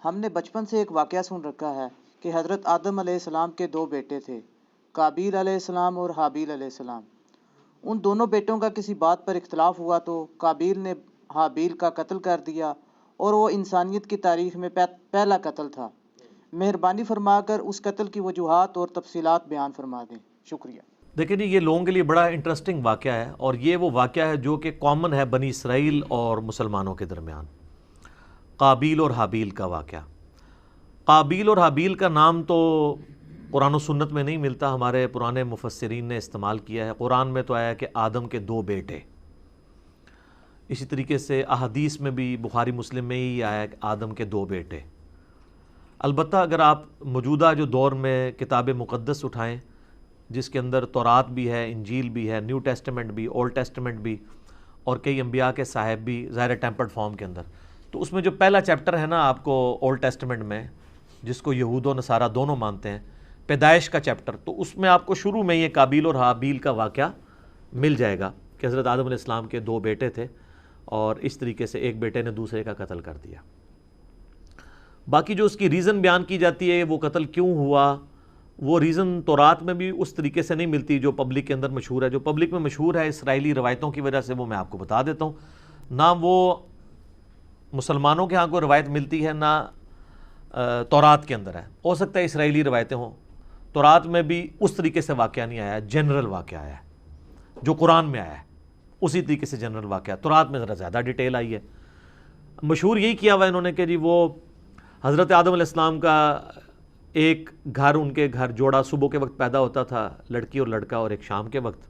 ہم نے بچپن سے ایک واقعہ سن رکھا ہے کہ حضرت آدم علیہ السلام کے دو بیٹے تھے، قابیل علیہ السلام اور حابیل علیہ السلام۔ ان دونوں بیٹوں کا کسی بات پر اختلاف ہوا تو قابیل نے حابیل کا قتل کر دیا، اور وہ انسانیت کی تاریخ میں پہلا قتل تھا۔ مہربانی فرما کر اس قتل کی وجوہات اور تفصیلات بیان فرما دیں، شکریہ۔ دیکھیں جی، یہ لوگوں کے لیے بڑا انٹرسٹنگ واقعہ ہے، اور یہ وہ واقعہ ہے جو کہ کامن ہے بنی اسرائیل اور مسلمانوں کے درمیان، قابیل اور حابیل کا واقعہ۔ قابیل اور حابیل کا نام تو قرآن و سنت میں نہیں ملتا، ہمارے پرانے مفسرین نے استعمال کیا ہے۔ قرآن میں تو آیا کہ آدم کے دو بیٹے، اسی طریقے سے احادیث میں بھی بخاری مسلم میں ہی آیا کہ آدم کے دو بیٹے۔ البتہ اگر آپ موجودہ جو دور میں کتاب مقدس اٹھائیں، جس کے اندر تورات بھی ہے، انجیل بھی ہے، نیو ٹیسٹمنٹ بھی، اولڈ ٹیسٹمنٹ بھی، اور کئی انبیاء کے صاحب بھی ظاہر ٹیمپرڈ فارم کے اندر، تو اس میں جو پہلا چیپٹر ہے نا آپ کو اولڈ ٹیسٹمنٹ میں، جس کو یہود و نصارہ دونوں مانتے ہیں، پیدائش کا چیپٹر، تو اس میں آپ کو شروع میں یہ قابیل اور حابیل کا واقعہ مل جائے گا کہ حضرت آدم علیہ السلام کے دو بیٹے تھے، اور اس طریقے سے ایک بیٹے نے دوسرے کا قتل کر دیا۔ باقی جو اس کی ریزن بیان کی جاتی ہے وہ قتل کیوں ہوا، وہ ریزن تورات میں بھی اس طریقے سے نہیں ملتی جو پبلک کے اندر مشہور ہے۔ جو پبلک میں مشہور ہے اسرائیلی روایتوں کی وجہ سے، وہ میں آپ کو بتا دیتا ہوں۔ نہ وہ مسلمانوں کے ہاں کوئی روایت ملتی ہے، نہ تورات کے اندر ہے۔ ہو سکتا ہے اسرائیلی روایتیں ہوں، تورات میں بھی اس طریقے سے واقعہ نہیں آیا ہے، جنرل واقعہ آیا ہے جو قرآن میں آیا ہے، اسی طریقے سے جنرل واقعہ۔ تورات میں ذرا زیادہ ڈیٹیل آئی ہے۔ مشہور یہی کیا ہوا انہوں نے کہ جی وہ حضرت آدم علیہ السلام کا ایک گھر، ان کے گھر جوڑا صبح کے وقت پیدا ہوتا تھا، لڑکی اور لڑکا، اور ایک شام کے وقت۔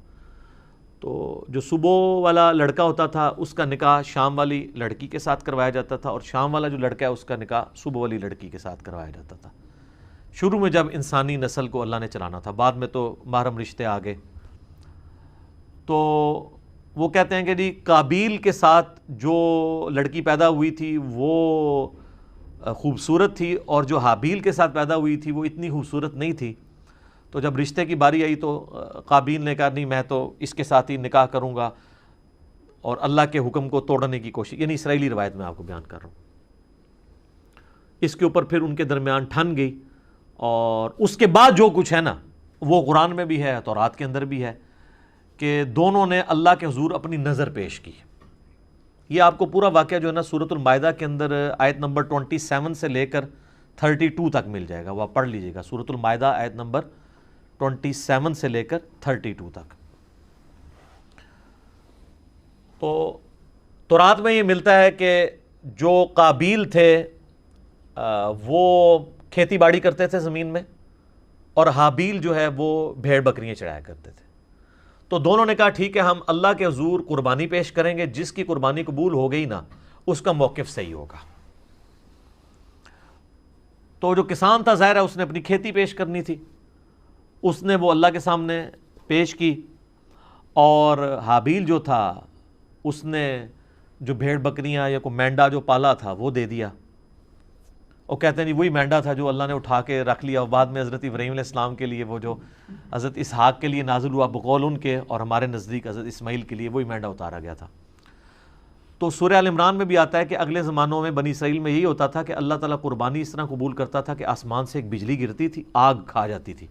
تو جو صبح والا لڑکا ہوتا تھا اس کا نکاح شام والی لڑکی کے ساتھ کروایا جاتا تھا، اور شام والا جو لڑکا ہے اس کا نکاح صبح والی لڑکی کے ساتھ کروایا جاتا تھا، شروع میں جب انسانی نسل کو اللہ نے چلانا تھا۔ بعد میں تو محرم رشتے آ گئے۔ تو وہ کہتے ہیں کہ جی قابیل کے ساتھ جو لڑکی پیدا ہوئی تھی وہ خوبصورت تھی، اور جو حابیل کے ساتھ پیدا ہوئی تھی وہ اتنی خوبصورت نہیں تھی۔ تو جب رشتے کی باری آئی تو قابیل نے کہا نہیں، میں تو اس کے ساتھ ہی نکاح کروں گا، اور اللہ کے حکم کو توڑنے کی کوشش، یعنی اسرائیلی روایت میں آپ کو بیان کر رہا ہوں۔ اس کے اوپر پھر ان کے درمیان ٹھن گئی، اور اس کے بعد جو کچھ ہے نا وہ قرآن میں بھی ہے، تورات کے اندر بھی ہے، کہ دونوں نے اللہ کے حضور اپنی نظر پیش کی۔ یہ آپ کو پورا واقعہ جو ہے نا سورۃ المائدہ کے اندر آیت نمبر 27 سے لے کر 32 تک مل جائے گا، وہ آپ پڑھ لیجئے گا۔ سورۃ المائدہ آیت نمبر 27 سے لے کر 32 تک۔ تو تورات میں یہ ملتا ہے کہ جو قابیل تھے وہ کھیتی باڑی کرتے تھے زمین میں، اور حابیل جو ہے وہ بھیڑ بکریاں چڑھایا کرتے تھے۔ تو دونوں نے کہا ٹھیک ہے، ہم اللہ کے حضور قربانی پیش کریں گے، جس کی قربانی قبول ہو گئی نا اس کا موقف صحیح ہوگا۔ تو جو کسان تھا ظاہر ہے اس نے اپنی کھیتی پیش کرنی تھی، اس نے وہ اللہ کے سامنے پیش کی، اور حابیل جو تھا اس نے جو بھیڑ بکریاں یا کوئی مینڈا جو پالا تھا وہ دے دیا۔ اور کہتے ہیں جی وہی مینڈا تھا جو اللہ نے اٹھا کے رکھ لیا، اور بعد میں حضرت ابراہیم علیہ السلام کے لیے وہ جو حضرت اسحاق کے لیے نازل ہوا بقول ان کے، اور ہمارے نزدیک حضرت اسماعیل کے لیے وہی مینڈا اتارا گیا تھا۔ تو سورہ آل عمران میں بھی آتا ہے کہ اگلے زمانوں میں بنی اسرائیل میں یہی ہوتا تھا کہ اللہ تعالیٰ قربانی اس طرح قبول کرتا تھا کہ آسمان سے ایک بجلی گرتی تھی، آگ کھا جاتی تھی۔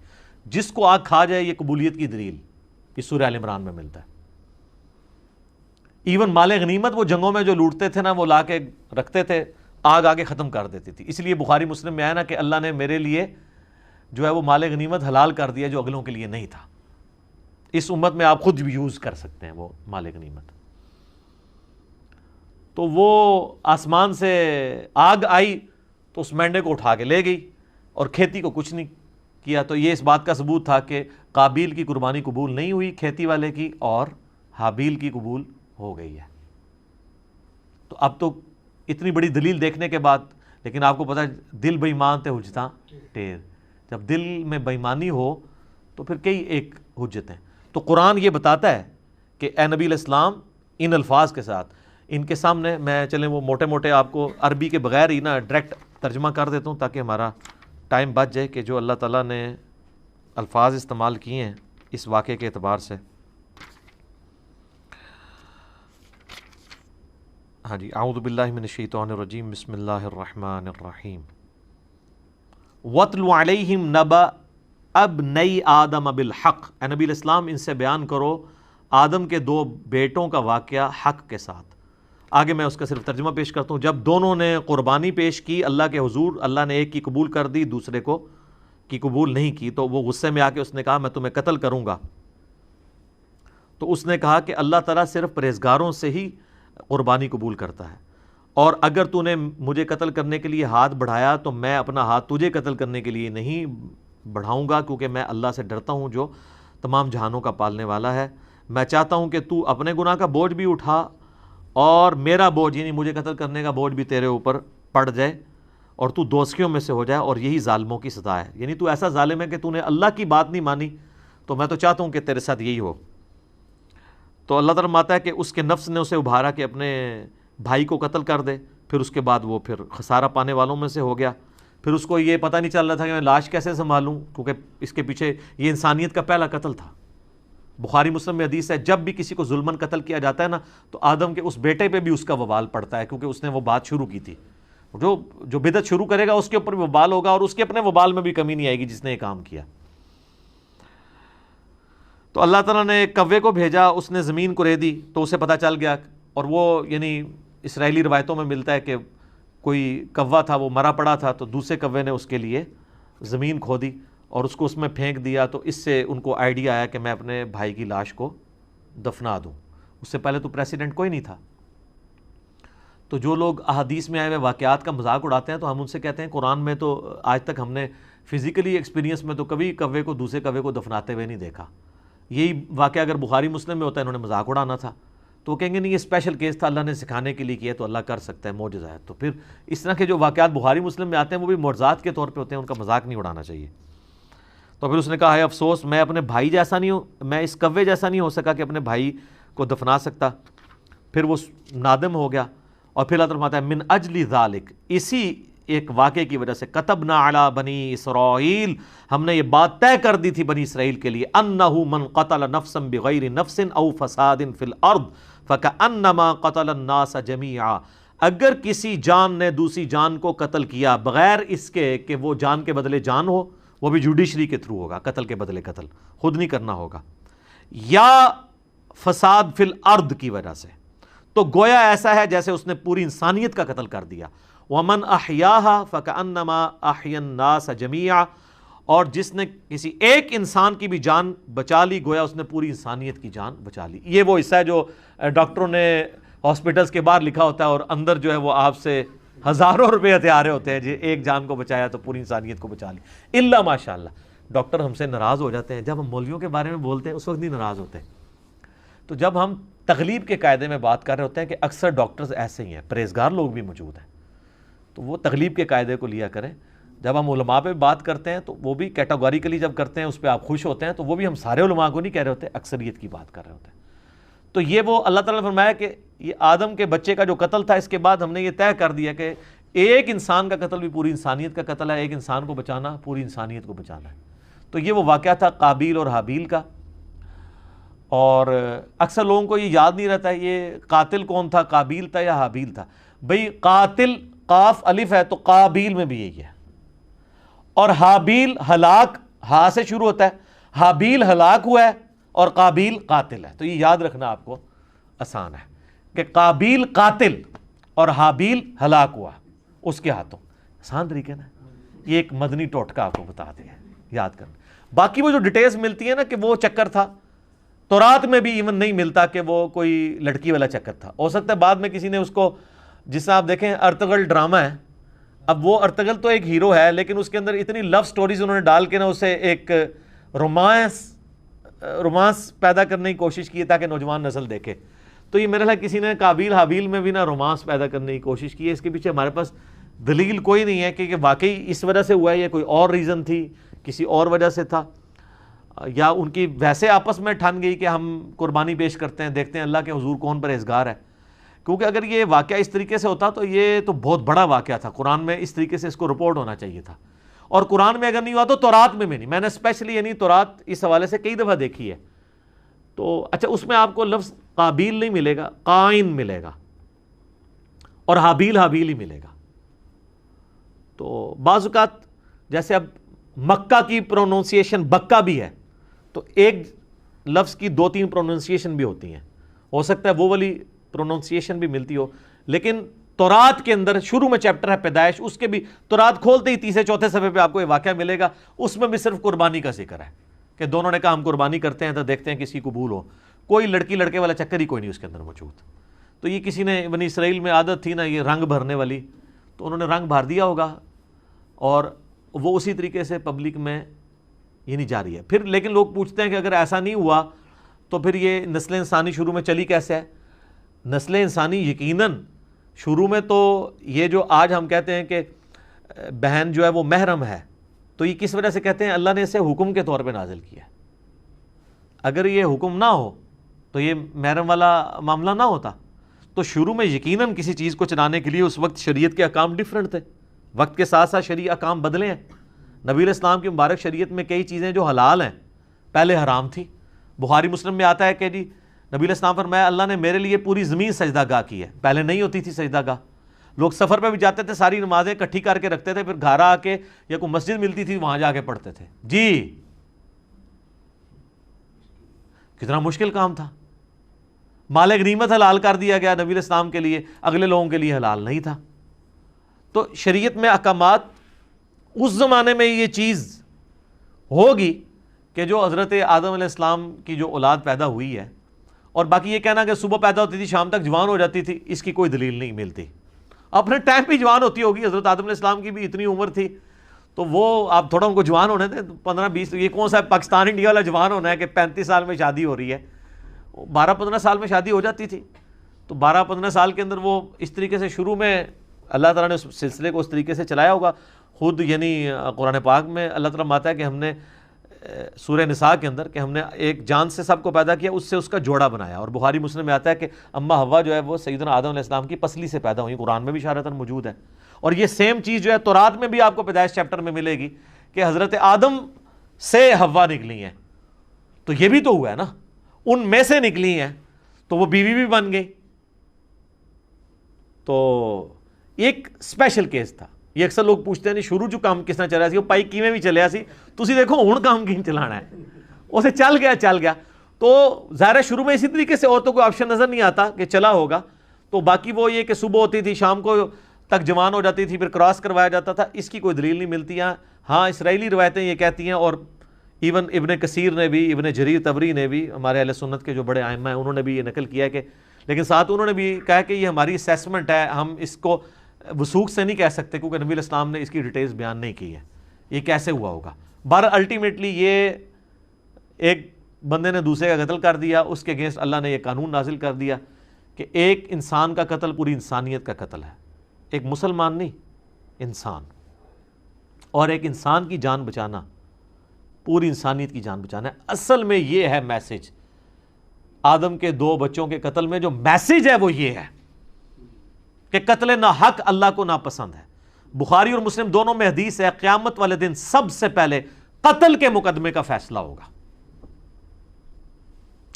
جس کو آگ کھا جائے یہ قبولیت کی دلیل، یہ سورہ آل عمران میں ملتا ہے۔ ایون مال غنیمت وہ جنگوں میں جو لوٹتے تھے نا وہ لا کے رکھتے تھے، آگ آگے ختم کر دیتی تھی۔ اس لیے بخاری مسلم میں آیا نا کہ اللہ نے میرے لیے جو ہے وہ مال غنیمت حلال کر دیا جو اگلوں کے لیے نہیں تھا۔ اس امت میں آپ خود بھی یوز کر سکتے ہیں وہ مال غنیمت۔ تو وہ آسمان سے آگ آئی تو اس مینڈے کو اٹھا کے لے گئی، اور کھیتی کو کچھ نہیں کیا۔ تو یہ اس بات کا ثبوت تھا کہ قابیل کی قربانی قبول نہیں ہوئی کھیتی والے کی، اور حابیل کی قبول ہو گئی ہے۔ تو اب تو اتنی بڑی دلیل دیکھنے کے بعد، لیکن آپ کو پتہ ہے دل بے ایمان تے حجتاں ٹیر، جب دل میں بے ایمانی ہو تو پھر کئی ایک حجت ہیں۔ تو قرآن یہ بتاتا ہے کہ اے نبی علیہ السلام ان الفاظ کے ساتھ، ان کے سامنے میں چلیں وہ موٹے موٹے آپ کو عربی کے بغیر ہی نا ڈائریکٹ ترجمہ کر دیتا ہوں تاکہ ہمارا ٹائم بچ جائے، کہ جو اللہ تعالیٰ نے الفاظ استعمال کیے ہیں اس واقعے کے اعتبار سے۔ ہاں جی، اعوذ باللہ من الشیطان الرجیم، بسم اللہ الرحمن الرحیم۔ وَاتْلُ عَلَيْهِمْ نَبَأَ ابْنَيْ آدَمَ بِالْحَقِّ، اے نبی علیہ السلام ان سے بیان کرو آدم کے دو بیٹوں کا واقعہ حق کے ساتھ۔ آگے میں اس کا صرف ترجمہ پیش کرتا ہوں۔ جب دونوں نے قربانی پیش کی اللہ کے حضور، اللہ نے ایک کی قبول کر دی، دوسرے کو کی قبول نہیں کی، تو وہ غصے میں آ کے اس نے کہا میں تمہیں قتل کروں گا۔ تو اس نے کہا کہ اللہ تعالیٰ صرف پرہیزگاروں سے ہی قربانی قبول کرتا ہے، اور اگر تو نے مجھے قتل کرنے کے لیے ہاتھ بڑھایا تو میں اپنا ہاتھ تجھے قتل کرنے کے لیے نہیں بڑھاؤں گا، کیونکہ میں اللہ سے ڈرتا ہوں جو تمام جہانوں کا پالنے والا ہے۔ میں چاہتا ہوں کہ تو اپنے گناہ کا بوجھ بھی اٹھا اور میرا بوجھ یعنی مجھے قتل کرنے کا بوجھ بھی تیرے اوپر پڑ جائے، اور تو دوزخیوں میں سے ہو جائے، اور یہی ظالموں کی سزا ہے۔ یعنی تو ایسا ظالم ہے کہ تو نے اللہ کی بات نہیں مانی، تو میں تو چاہتا ہوں کہ تیرے ساتھ یہی ہو۔ تو اللہ تعالیٰ فرماتا ہے کہ اس کے نفس نے اسے ابھارا کہ اپنے بھائی کو قتل کر دے، پھر اس کے بعد وہ پھر خسارہ پانے والوں میں سے ہو گیا۔ پھر اس کو یہ پتہ نہیں چل رہا تھا کہ میں لاش کیسے سنبھالوں، کیونکہ اس کے پیچھے یہ انسانیت کا پہلا قتل تھا۔ بخاری مسلم میں حدیث ہے جب بھی کسی کو ظلماً قتل کیا جاتا ہے نا، تو آدم کے اس بیٹے پہ بھی اس کا وبال پڑتا ہے، کیونکہ اس نے وہ بات شروع کی تھی۔ جو بدعت شروع کرے گا اس کے اوپر بھی وبال ہوگا، اور اس کے اپنے وبال میں بھی کمی نہیں آئے گی جس نے یہ کام کیا۔ تو اللہ تعالیٰ نے ایک کوے کو بھیجا، اس نے زمین کو ریدی تو اسے پتہ چل گیا، اور وہ یعنی اسرائیلی روایتوں میں ملتا ہے کہ کوئی کوا تھا وہ مرا پڑا تھا، تو دوسرے کوے نے اس کے لیے زمین کھودی اور اس کو اس میں پھینک دیا، تو اس سے ان کو آئیڈیا آیا کہ میں اپنے بھائی کی لاش کو دفنا دوں۔ اس سے پہلے تو پریسیڈنٹ کوئی نہیں تھا۔ تو جو لوگ احادیث میں آئے ہوئے واقعات کا مذاق اڑاتے ہیں تو ہم ان سے کہتے ہیں قرآن میں تو آج تک ہم نے فزیکلی ایکسپیرینس میں تو کبھی کوے کو دوسرے کوے کو دفناتے ہوئے نہیں دیکھا۔ یہی واقعہ اگر بخاری مسلم میں ہوتا ہے انہوں نے مذاق اڑانا تھا، تو وہ کہیں گے نہیں یہ اسپیشل کیس تھا، اللہ نے سکھانے کے لیے کیا تو اللہ کر سکتا ہے، معجزہ ہے۔ تو پھر اس طرح کے جو واقعات بخاری مسلم میں آتے ہیں وہ بھی معجزات کے طور پہ ہوتے ہیں، ان کا مذاق نہیں اڑانا چاہیے۔ تو پھر اس نے کہا ہے افسوس میں اپنے بھائی جیسا نہیں ہوں، میں اس کوے جیسا نہیں ہو سکا کہ اپنے بھائی کو دفنا سکتا۔ پھر وہ نادم ہو گیا، اور پھر اللہ تعالیٰ فرماتا ہے من اجل ذالک، اسی ایک واقعے کی وجہ سے کتبنا علی بنی اسرائیل، ہم نے یہ بات طے کر دی تھی بنی اسرائیل کے لیے، انہ من قتل نفسا بغیر نفس او فساد فی الارض فکأنما قتل الناس جمیعا، اگر کسی جان نے دوسری جان کو قتل کیا بغیر اس کے کہ وہ جان کے بدلے جان ہو، وہ بھی جوڈیشری کے تھرو ہوگا، قتل کے بدلے قتل خود نہیں کرنا ہوگا، یا فساد فی الارض کی وجہ سے، تو گویا ایسا ہے جیسے اس نے پوری انسانیت کا قتل کر دیا۔ وَمَنْ أَحْيَاهَا فَكَأَنَّمَا أَحْيَا النَّاسَ جَمِيعًا، اور جس نے کسی ایک انسان کی بھی جان بچا لی گویا اس نے پوری انسانیت کی جان بچا لی۔ یہ وہ حصہ ہے جو ڈاکٹروں نے ہاسپٹلس کے باہر لکھا ہوتا ہے، اور اندر جو ہے وہ آپ سے ہزاروں روپے ہتھیارے ہوتے ہیں، جی ایک جان کو بچایا تو پوری انسانیت کو بچا لی۔ الا ماشاء اللہ، ڈاکٹر ہم سے ناراض ہو جاتے ہیں جب ہم مولویوں کے بارے میں بولتے ہیں، اس وقت نہیں ناراض ہوتے۔ تو جب ہم تغلیب کے قاعدے میں بات کر رہے ہوتے ہیں کہ اکثر ڈاکٹرز ایسے ہی ہیں، پرہیزگار لوگ بھی موجود ہیں، تو وہ تغلیب کے قاعدے کو لیا کریں۔ جب ہم علماء پہ بات کرتے ہیں تو وہ بھی کیٹاگوریکلی جب کرتے ہیں اس پہ آپ خوش ہوتے ہیں، تو وہ بھی ہم سارے علماء کو نہیں کہہ رہے ہوتے، اکثریت کی بات کر رہے ہوتے ہیں۔ تو یہ وہ اللہ تعالیٰ نے فرمایا کہ یہ آدم کے بچے کا جو قتل تھا، اس کے بعد ہم نے یہ طے کر دیا کہ ایک انسان کا قتل بھی پوری انسانیت کا قتل ہے، ایک انسان کو بچانا پوری انسانیت کو بچانا ہے۔ تو یہ وہ واقعہ تھا قابیل اور حابیل کا، اور اکثر لوگوں کو یہ یاد نہیں رہتا ہے یہ قاتل کون تھا، قابیل تھا یا حابیل تھا۔ بھئی قاتل قاف الف ہے تو قابیل میں بھی یہی ہے، اور حابیل ہلاک ہا سے شروع ہوتا ہے، حابیل ہلاک ہوا ہے اور قابیل قاتل ہے۔ تو یہ یاد رکھنا آپ کو آسان ہے کہ قابیل قاتل اور حابیل ہلاک ہوا اس کے ہاتھوں، آسان طریقے نا۔ یہ ایک مدنی ٹوٹکا آپ کو بتا دیا یاد کرنا۔ باقی وہ جو ڈیٹیلز ملتی ہیں نا کہ وہ چکر تھا، تورات میں بھی ایون نہیں ملتا کہ وہ کوئی لڑکی والا چکر تھا۔ ہو سکتا ہے بعد میں کسی نے اس کو، جس سے آپ دیکھیں ارطغرل ڈرامہ ہے، اب وہ ارطغرل تو ایک ہیرو ہے لیکن اس کے اندر اتنی لو سٹوریز انہوں نے ڈال کے نا اسے ایک رومانس پیدا کرنے کی کوشش کی ہے تاکہ نوجوان نسل دیکھے۔ تو یہ میرا خیال کسی نے قابیل حابیل میں بھی نا رومانس پیدا کرنے کی کوشش کی ہے۔ اس کے پیچھے ہمارے پاس دلیل کوئی نہیں ہے کہ واقعی اس وجہ سے ہوا ہے یا کوئی اور ریزن تھی، کسی اور وجہ سے تھا، یا ان کی ویسے آپس میں ٹھن گئی کہ ہم قربانی پیش کرتے ہیں، دیکھتے ہیں اللہ کے حضور کون پرہیزگار ہے۔ کیونکہ اگر یہ واقعہ اس طریقے سے ہوتا تو یہ تو بہت بڑا واقعہ تھا، قرآن میں اس طریقے سے اس کو رپورٹ ہونا چاہیے تھا، اور قرآن میں اگر نہیں ہوا تو تورات میں بھی نہیں۔ میں نے اسپیشلی یعنی تورات اس حوالے سے کئی دفعہ دیکھی ہے، تو اچھا اس میں آپ کو لفظ قابیل نہیں ملے گا، قائن ملے گا، اور حابیل حابیل ہی ملے گا. تو بعض اوقات جیسے اب مکہ کی پروننسیشن بکہ بھی ہے تو ایک لفظ کی 2-3 پروننسیشن بھی ہوتی ہیں, ہو سکتا ہے وہ والی پروننسیشن بھی ملتی ہو, لیکن تورات کے اندر شروع میں چیپٹر ہے پیدائش, اس کے بھی تورات کھولتے ہی 3-4 صفحے پہ آپ کو یہ واقعہ ملے گا, اس میں بھی صرف قربانی کا ذکر ہے کہ دونوں نے کہا ہم قربانی کرتے ہیں تو دیکھتے ہیں کسی قبول ہو. کوئی لڑکی لڑکے والا چکر ہی کوئی نہیں اس کے اندر موجود. تو یہ کسی نے بنی اسرائیل میں عادت تھی نا یہ رنگ بھرنے والی, تو انہوں نے رنگ بھر دیا ہوگا اور وہ اسی طریقے سے پبلک میں یہ نہیں جاری ہے. پھر لیکن لوگ پوچھتے ہیں کہ اگر ایسا نہیں ہوا تو پھر یہ نسل انسانی شروع میں چلی کیسے ہے؟ نسل انسانی یقیناً شروع میں تو یہ جو آج ہم کہتے ہیں کہ بہن جو ہے وہ محرم ہے, تو یہ کس وجہ سے کہتے ہیں؟ اللہ نے اسے حکم کے طور پہ نازل کیا ہے. اگر یہ حکم نہ ہو تو یہ محرم والا معاملہ نہ ہوتا. تو شروع میں یقیناً کسی چیز کو چلانے کے لیے اس وقت شریعت کے احکام ڈیفرنٹ تھے, وقت کے ساتھ ساتھ شرعی احکام بدلے ہیں. نبی علیہ السلام کی مبارک شریعت میں کئی چیزیں جو حلال ہیں پہلے حرام تھی. بخاری مسلم میں آتا ہے کہ جی نبی علیہ السلام فرمایا اللہ نے میرے لیے پوری زمین سجدہ گاہ کی ہے, پہلے نہیں ہوتی تھی سجدہ گاہ. لوگ سفر پہ بھی جاتے تھے ساری نمازیں اکٹھی کر کے رکھتے تھے, پھر گھر آ کے یا کوئی مسجد ملتی تھی وہاں جا کے پڑھتے تھے. جی کتنا مشکل کام تھا. مال غنیمت حلال کر دیا گیا نبی علیہ السلام کے لیے, اگلے لوگوں کے لیے حلال نہیں تھا. تو شریعت میں احکامات اس زمانے میں یہ چیز ہوگی کہ جو حضرت آدم علیہ السلام کی جو اولاد پیدا ہوئی ہے, اور باقی یہ کہنا کہ صبح پیدا ہوتی تھی شام تک جوان ہو جاتی تھی, اس کی کوئی دلیل نہیں ملتی. اپنے ٹائم پہ جوان ہوتی ہوگی, حضرت آدم علیہ السلام کی بھی اتنی عمر تھی تو وہ آپ تھوڑا ان کو جوان ہونے تھے 15-20, یہ کون سا پاکستان انڈیا والا جوان ہونا ہے کہ 35 سال میں شادی ہو رہی ہے. 12-15 سال میں شادی ہو جاتی تھی. تو 12-15 سال کے اندر وہ اس طریقے سے شروع میں اللہ تعالیٰ نے اس سلسلے کو اس طریقے سے چلایا ہوگا. خود یعنی قرآن پاک میں اللہ تعالیٰ ماتا ہے کہ ہم نے سورہ نساء کے اندر کہ ہم نے ایک جان سے سب کو پیدا کیا, اس سے اس کا جوڑا بنایا. اور بخاری مسلم میں آتا ہے کہ اما حوا جو ہے وہ سیدنا آدم علیہ السلام کی پسلی سے پیدا ہوئی, قرآن میں بھی اشارتاً موجود ہے. اور یہ سیم چیز جو ہے تورات میں بھی آپ کو پیدائش چیپٹر میں ملے گی کہ حضرت آدم سے حوا نکلی ہیں. تو یہ بھی تو ہوا ہے نا, ان میں سے نکلی ہیں تو وہ بیوی بھی بن گئی. تو ایک اسپیشل کیس تھا. یہ اکثر لوگ پوچھتے ہیں نہیں شروع جو کام کس طرح چلیا سی, وہ پائی کیویں بھی چلیا سی, تسی دیکھو ہن کام کیں چلانا ہے, اسے چل گیا. تو ظاہر شروع میں اسی طریقے سے اور تو کوئی آپشن نظر نہیں آتا کہ چلا ہوگا. تو باقی وہ یہ کہ صبح ہوتی تھی شام کو تک جوان ہو جاتی تھی, پھر کراس کروایا جاتا تھا, اس کی کوئی دلیل نہیں ملتی. ہاں اسرائیلی روایتیں یہ کہتی ہیں, اور ایون ابن کثیر نے بھی, ابن جریر طبری نے بھی, ہمارے اہل سنت کے جو بڑے ائمہ ہیں انہوں نے بھی یہ نقل کیا کہ, لیکن ساتھ انہوں نے بھی کہا کہ یہ ہماری اسیسمنٹ ہے, ہم اس کو وثوق سے نہیں کہہ سکتے کیونکہ نبی علیہ السلام نے اس کی ڈیٹیلز بیان نہیں کی ہے یہ کیسے ہوا ہوگا. بہرحال الٹیمیٹلی یہ ایک بندے نے دوسرے کا قتل کر دیا, اس کے اگینسٹ اللہ نے یہ قانون نازل کر دیا کہ ایک انسان کا قتل پوری انسانیت کا قتل ہے, ایک مسلمان نہیں انسان, اور ایک انسان کی جان بچانا پوری انسانیت کی جان بچانا ہے. اصل میں یہ ہے میسج. آدم کے 2 بچوں کے قتل میں جو میسج ہے وہ یہ ہے کہ قتل ناحق اللہ کو ناپسند ہے. بخاری اور مسلم دونوں میں حدیث ہے قیامت والے دن سب سے پہلے قتل کے مقدمے کا فیصلہ ہوگا.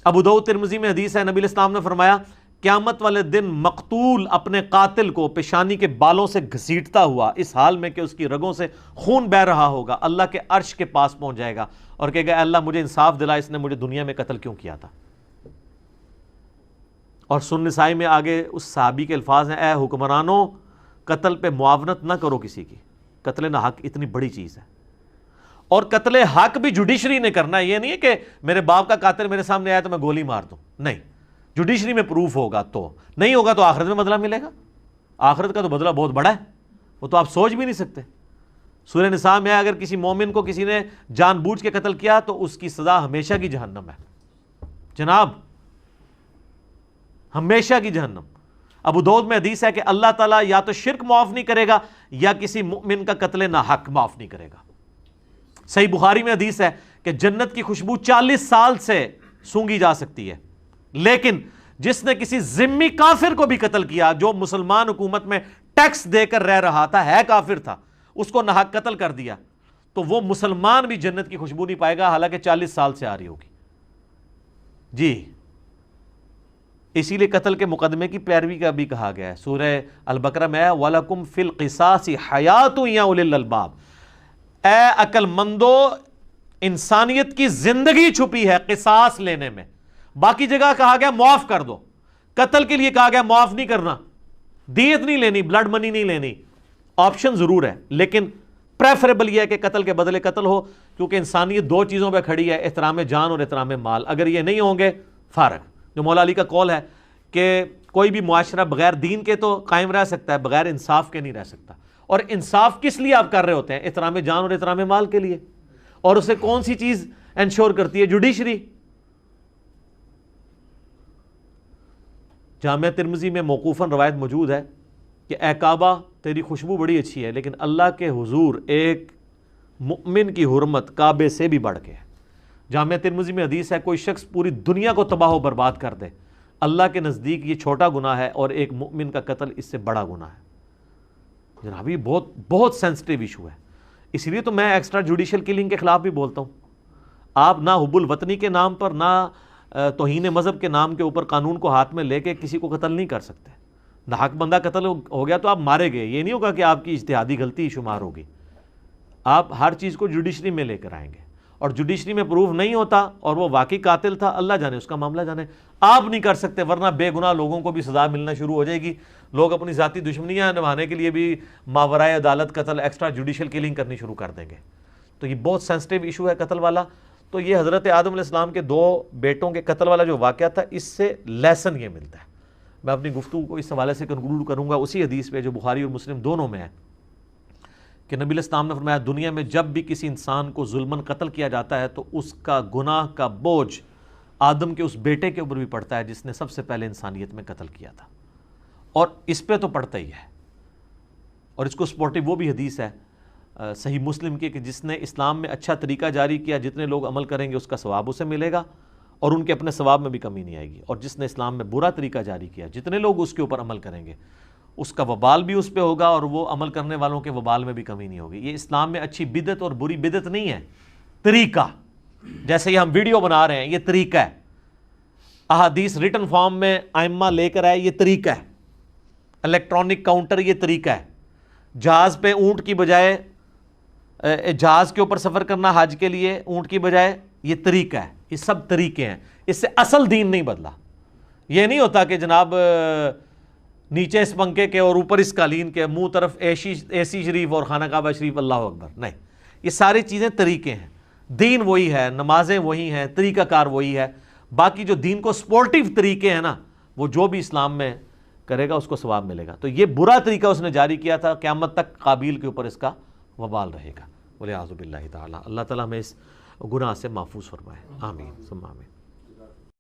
ابو داؤد ترمذی میں حدیث ہے, نبی علیہ السلام نے فرمایا قیامت والے دن مقتول اپنے قاتل کو پیشانی کے بالوں سے گھسیٹتا ہوا اس حال میں کہ اس کی رگوں سے خون بہہ رہا ہوگا, اللہ کے عرش کے پاس پہنچ جائے گا اور کہے گا اللہ مجھے انصاف دلا, اس نے مجھے دنیا میں قتل کیوں کیا تھا. اور سنن نسائی میں آگے اس صحابی کے الفاظ ہیں, اے حکمرانوں قتل پہ معاونت نہ کرو کسی کی, قتل ناحق اتنی بڑی چیز ہے. اور قتل حق بھی جوڈیشری نے کرنا ہے, یہ نہیں ہے کہ میرے باپ کا قاتل میرے سامنے آیا تو میں گولی مار دوں, نہیں, جوڈیشری میں پروف ہوگا, تو نہیں ہوگا تو آخرت میں بدلہ ملے گا. آخرت کا تو بدلہ بہت بڑا ہے, وہ تو آپ سوچ بھی نہیں سکتے. سورہ نساء میں اگر کسی مومن کو کسی نے جان بوجھ کے قتل کیا تو اس کی سزا ہمیشہ کی جہنم ہے جناب, ہمیشہ کی جہنم. ابو داؤد میں حدیث ہے کہ اللہ تعالیٰ یا تو شرک معاف نہیں کرے گا یا کسی مؤمن کا قتل ناحق معاف نہیں کرے گا. صحیح بخاری میں حدیث ہے کہ جنت کی خوشبو 40 سال سے سونگھی جا سکتی ہے, لیکن جس نے کسی ذمی کافر کو بھی قتل کیا جو مسلمان حکومت میں ٹیکس دے کر رہ رہا تھا, ہے کافر تھا, اس کو ناحق قتل کر دیا تو وہ مسلمان بھی جنت کی خوشبو نہیں پائے گا حالانکہ 40 سال سے آ رہی ہوگی. جی اسی لیے قتل کے مقدمے کی پیروی کا بھی کہا گیا ہے. سورہ البقرہ میں ہے وَلَكُمْ فِي الْقِصَاصِ حَيَاتٌ يَا أُولِي الْأَلْبَابِ. اے عقل مندو، انسانیت کی زندگی چھپی ہے قصاص لینے میں. باقی جگہ کہا گیا معاف کر دو، قتل کے لیے کہا گیا معاف نہیں کرنا، دیت نہیں لینی، بلڈ منی نہیں لینی. آپشن ضرور ہے لیکن پریفریبل یہ ہے کہ قتل کے بدلے قتل ہو، کیونکہ انسانیت دو چیزوں پہ کھڑی ہے، احترام جان اور احترام مال. اگر یہ نہیں ہوں گے فارغ. جو مولا علی کا قول ہے کہ کوئی بھی معاشرہ بغیر دین کے تو قائم رہ سکتا ہے، بغیر انصاف کے نہیں رہ سکتا. اور انصاف کس لیے آپ کر رہے ہوتے ہیں؟ احترام جان اور احترام مال کے لیے. اور اسے کون سی چیز انشور کرتی ہے؟ جوڈیشری. جامعہ ترمذی میں موقوفاً روایت موجود ہے کہ اے کعبہ تیری خوشبو بڑی اچھی ہے، لیکن اللہ کے حضور ایک مؤمن کی حرمت کعبے سے بھی بڑھ کے ہے. جامعہ ترمذی میں حدیث ہے کوئی شخص پوری دنیا کو تباہ و برباد کر دے، اللہ کے نزدیک یہ چھوٹا گناہ ہے اور ایک مؤمن کا قتل اس سے بڑا گناہ ہے. جناب یہ بہت بہت سینسٹیو ایشو ہے. اس لیے تو میں ایکسٹرا جوڈیشل کلنگ کے خلاف بھی بولتا ہوں. آپ نہ حب الوطنی کے نام پر، نہ توہین مذہب کے نام کے اوپر قانون کو ہاتھ میں لے کے کسی کو قتل نہیں کر سکتے. ناحق بندہ قتل ہو گیا تو آپ مارے گئے، یہ نہیں ہوگا کہ آپ کی اجتہادی غلطی شمار ہوگی. آپ ہر چیز کو جوڈیشری میں لے کر آئیں گے، اور جوڈیشری میں پروف نہیں ہوتا اور وہ واقعی قاتل تھا، اللہ جانے اس کا معاملہ جانے. آپ نہیں کر سکتے، ورنہ بے گناہ لوگوں کو بھی سزا ملنا شروع ہو جائے گی. لوگ اپنی ذاتی دشمنیاں نبھانے کے لیے بھی ماورائے عدالت قتل، ایکسٹرا جوڈیشل کلنگ کرنی شروع کر دیں گے. تو یہ بہت سینسٹیو ایشو ہے قتل والا. تو یہ حضرت آدم علیہ السلام کے 2 بیٹوں کے قتل والا جو واقعہ تھا، اس سے لیسن یہ ملتا ہے. میں اپنی گفتگو کو اس حوالے سے کنکلوڈ کروں گا اسی حدیث پہ جو بخاری اور مسلم دونوں میں ہے کہ نبی علیہ السلام نے فرمایا دنیا میں جب بھی کسی انسان کو ظلماً قتل کیا جاتا ہے تو اس کا گناہ کا بوجھ آدم کے اس بیٹے کے اوپر بھی پڑتا ہے جس نے سب سے پہلے انسانیت میں قتل کیا تھا. اور اس پہ تو پڑتا ہی ہے. اور اس کو سپورٹیو وہ بھی حدیث ہے صحیح مسلم کی کہ جس نے اسلام میں اچھا طریقہ جاری کیا، جتنے لوگ عمل کریں گے اس کا ثواب اسے ملے گا اور ان کے اپنے ثواب میں بھی کمی نہیں آئے گی. اور جس نے اسلام میں برا طریقہ جاری کیا، جتنے لوگ اس کے اوپر عمل کریں گے اس کا وبال بھی اس پہ ہوگا اور وہ عمل کرنے والوں کے وبال میں بھی کمی نہیں ہوگی. یہ اسلام میں اچھی بدعت اور بری بدعت نہیں ہے، طریقہ. جیسے یہ ہم ویڈیو بنا رہے ہیں یہ طریقہ ہے، احادیث ریٹن فارم میں ائمہ لے کر آئے یہ طریقہ ہے، الیکٹرانک کاؤنٹر یہ طریقہ ہے، جہاز پہ اونٹ کی بجائے جہاز کے اوپر سفر کرنا حج کے لیے اونٹ کی بجائے یہ طریقہ ہے. یہ سب طریقے ہیں، اس سے اصل دین نہیں بدلا. یہ نہیں ہوتا کہ جناب نیچے اس پنکھے کے اور اوپر اس قالین کے، منہ طرف اے سی شریف اور خانہ کعبہ شریف، اللہ اکبر. نہیں، یہ ساری چیزیں طریقے ہیں. دین وہی ہے، نمازیں وہی ہیں، طریقہ کار وہی ہے. باقی جو دین کو سپورٹیو طریقے ہیں نا، وہ جو بھی اسلام میں کرے گا اس کو ثواب ملے گا. تو یہ برا طریقہ اس نے جاری کیا تھا، قیامت تک قابیل کے اوپر اس کا وبال رہے گا. والعیاذ باللہ تعالی. اللہ تعالیٰ ہمیں اس گناہ سے محفوظ فرمائے. آمین ثم آمین.